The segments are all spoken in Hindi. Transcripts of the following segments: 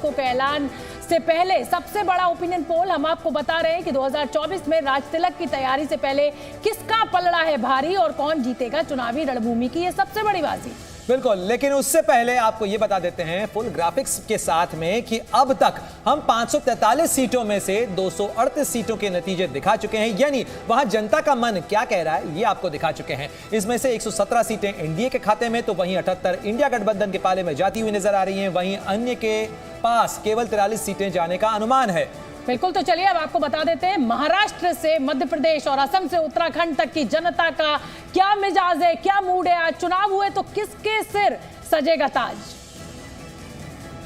तारीखों के ऐलान से पहले सबसे बड़ा ओपिनियन पोल हम आपको बता रहे हैं कि 2024 में राजतिलक की तैयारी से पहले किसका पलड़ा है भारी और कौन जीतेगा चुनावी रणभूमि की ये सबसे बड़ी बाजी। बिल्कुल, लेकिन उससे पहले आपको यह बता देते हैं फुल ग्राफिक्स के साथ में कि अब तक हम 543 सीटों में से 238 सीटों के नतीजे दिखा चुके हैं, यानी वहां जनता का मन क्या कह रहा है ये आपको दिखा चुके हैं। इसमें से 117 सीटें एनडीए के खाते में, तो वहीं 78 इंडिया गठबंधन के पाले में जाती हुई नजर आ रही हैं। वहीं अन्य के पास केवल 43 सीटें जाने का अनुमान है। बिल्कुल, तो चलिए अब आपको बता देते हैं महाराष्ट्र से मध्य प्रदेश और असम से उत्तराखंड तक की जनता का क्या मिजाज है, क्या मूड है। आज चुनाव हुए तो किसके सिर सजेगा ताज।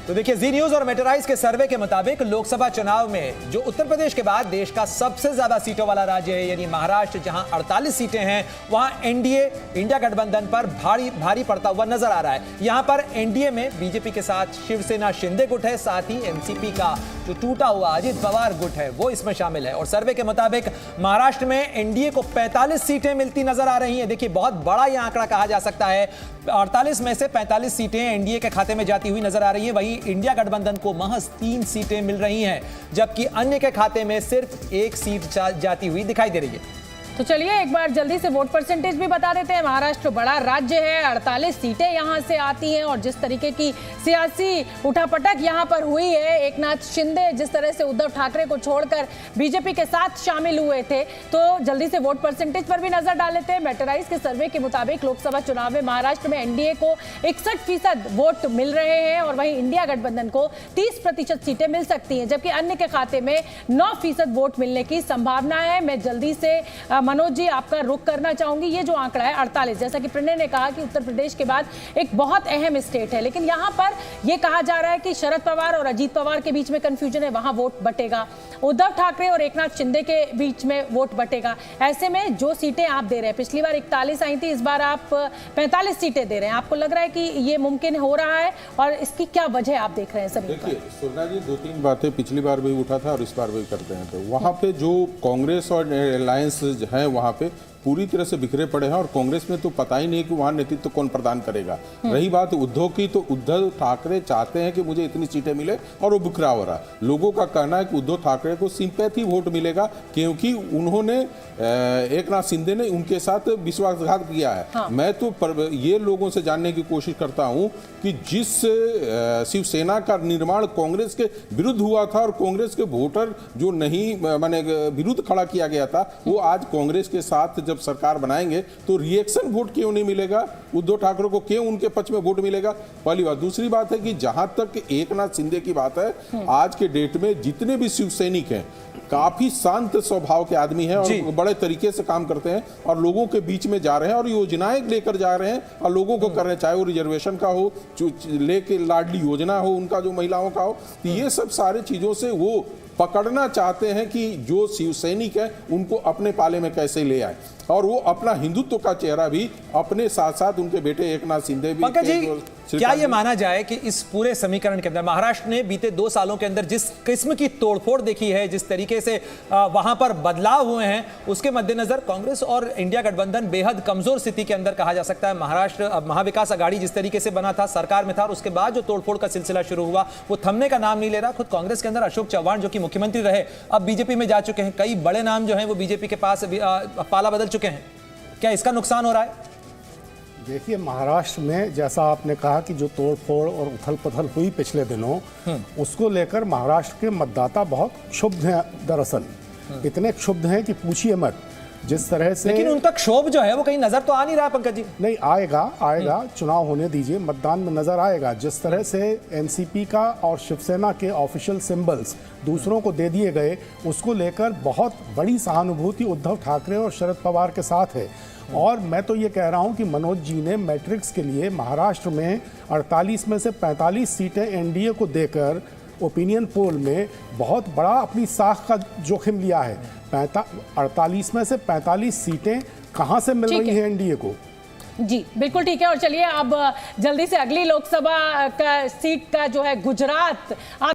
तो देखिए, जी न्यूज और मेटराइज के सर्वे के मुताबिक लोकसभा चुनाव में जो उत्तर प्रदेश के बाद देश का सबसे ज्यादा सीटों वाला राज्य है यानी महाराष्ट्र, जहां 48 सीटें हैं, वहां एनडीए इंडिया गठबंधन पर भारी पड़ता हुआ नजर आ रहा है। यहां पर एनडीए में बीजेपी के साथ शिवसेना शिंदे गुट है, साथ ही एनसीपी का जो टूटा हुआ अजित पवार गुट है वो इसमें शामिल है। और सर्वे के मुताबिक महाराष्ट्र में एनडीए को 45 सीटें मिलती नजर आ रही हैं। देखिए, बहुत बड़ा यह आंकड़ा कहा जा सकता है। 48 में से 45 सीटें एनडीए के खाते में जाती हुई नजर आ रही हैं। वहीं इंडिया गठबंधन को महज 3 सीटें मिल रही हैं, जबकि अन्य के खाते में सिर्फ 1 सीट जाती हुई दिखाई दे रही है। तो चलिए एक बार जल्दी से वोट परसेंटेज भी बता देते हैं। महाराष्ट्र बड़ा राज्य है, 48 सीटें यहां से आती हैं और जिस तरीके की सियासी उठापटक यहां पर हुई है, एकनाथ शिंदे जिस तरह से उद्धव ठाकरे को छोड़कर बीजेपी के साथ शामिल हुए थे, तो जल्दी से वोट परसेंटेज पर भी नजर डाल लेते हैं। मेटराइज के सर्वे के मुताबिक लोकसभा चुनाव में महाराष्ट्र में एनडीए को 61% वोट मिल रहे हैं और वहीं इंडिया गठबंधन को 30% सीटें मिल सकती हैं, जबकि अन्य के खाते में 9% वोट मिलने की संभावना है। मैं जल्दी से मनोज जी आपका रुख करना चाहूंगी। ये जो आंकड़ा है 48, जैसा कि प्रणय ने कहा कि उत्तर प्रदेश के बाद एक बहुत अहम स्टेट है, लेकिन यहां पर यह कहा जा रहा है कि शरद पवार और अजीत पवार के बीच में कंफ्यूजन है, वहां वोट बटेगा। उद्धव ठाकरे और एकनाथ शिंदे के बीच में वोट बटेगा। ऐसे में जो सीटें आप दे रहे हैं, पिछली बार 41 आई थी, इस बार आप 45 सीटें दे रहे हैं। आपको लग रहा है कि ये मुमकिन हो रहा है और इसकी क्या वजह आप देख रहे हैं? सभी देखिए सुरना जी, 2-3 बातें पिछली बार भी उठा था और इस बार भी करते हैं। तो वहाँ पे जो कांग्रेस और अलायंस है वहाँ पे पूरी तरह से बिखरे पड़े हैं और कांग्रेस में तो पता ही नहीं कि वहाँ नेतृत्व कौन प्रदान करेगा। रही बात उद्धव की, तो उद्धव ठाकरे चाहते हैं कि मुझे इतनी सीटें मिले और वो बिखरा हो रहा है। लोगों का कहना है कि उद्धव ठाकरे को सिंपैथी वोट मिलेगा क्योंकि उन्होंने एकनाथ शिंदे ने उनके साथ विश्वासघात किया है। हाँ। मैं तो ये लोगों से जानने की कोशिश करता हूँ कि जिस शिवसेना का निर्माण कांग्रेस के विरुद्ध हुआ था और कांग्रेस के वोटर जो नहीं माने विरुद्ध खड़ा किया गया था, वो आज कांग्रेस के साथ जब सरकार बनाएंगे तो रिएक्शन वोट क्यों नहीं मिलेगा? उद्धव ठाकरे को क्यों उनके पक्ष में वोट मिलेगा? पहली बात। दूसरी बात है कि जहां तक एकनाथ शिंदे की बात है, आज के डेट में जितने भी शिव सैनिक हैं काफी शांत स्वभाव के आदमी हैं और बड़े तरीके से काम करते हैं और लोगों के बीच में जा रहे हैं और योजनाएं लेकर जा रहे हैं और लोगों को कर रहे हैं, चाहे वो रिजर्वेशन का हो, लेके लाडली योजना हो उनका जो महिलाओं का हो, तो ये सब सारे चीजों से वो पकड़ना चाहते हैं कि जो शिव सैनिक है उनको अपने पाले में कैसे ले आए और वो अपना हिंदुत्व का चेहरा भी अपने साथ साथ उनके बेटे एकनाथ शिंदे भी। पंकज जी, क्या यह माना जाए कि इस पूरे समीकरण के अंदर महाराष्ट्र ने बीते 2 सालों के अंदर जिस किस्म की तोड़फोड़ देखी है, जिस तरीके से वहां पर बदलाव हुए हैं, उसके मद्देनजर कांग्रेस और इंडिया गठबंधन बेहद कमजोर स्थिति के अंदर कहा जा सकता है। महाराष्ट्र महाविकास आघाड़ी जिस तरीके से बना था, सरकार में था और उसके बाद जो तोड़फोड़ का सिलसिला शुरू हुआ वो थमने का नाम नहीं ले रहा। खुद कांग्रेस के अंदर अशोक चव्हाण जो कि मुख्यमंत्री रहे, अब बीजेपी में जा चुके हैं। कई बड़े नाम जो हैं वो बीजेपी के पास पाला बदल चुके हैं। क्या इसका नुकसान हो रहा है? देखिए, महाराष्ट्र में जैसा आपने कहा कि जो तोड़फोड़ और उथल पुथल हुई पिछले दिनों, उसको लेकर महाराष्ट्र के मतदाता बहुत क्षुब्ध हैं। दरअसल इतने क्षुब्ध हैं कि पूछिए मत। जिस तरह से, लेकिन उनका क्षोभ जो है वो कहीं नजर तो आ नहीं रहा पंकज जी। नहीं आएगा, चुनाव होने दीजिए, मतदान में नजर आएगा। जिस तरह से एनसीपी का और शिवसेना के ऑफिशियल सिंबल्स दूसरों को दे दिए गए, उसको लेकर बहुत बड़ी सहानुभूति उद्धव ठाकरे और शरद पवार के साथ है। और मैं तो ये कह रहा हूं कि मनोज जी ने मैट्रिक्स के लिए महाराष्ट्र में 48 में से 45 सीटें एनडीए को देकर ओपिनियन पोल में बहुत बड़ा अपनी साख का जोखिम लिया है। 48 में से 45 सीटें कहां से मिल रही हैं एनडीए को? जी बिल्कुल ठीक है। और चलिए अब जल्दी से अगली लोकसभा का सीट का जो है गुजरात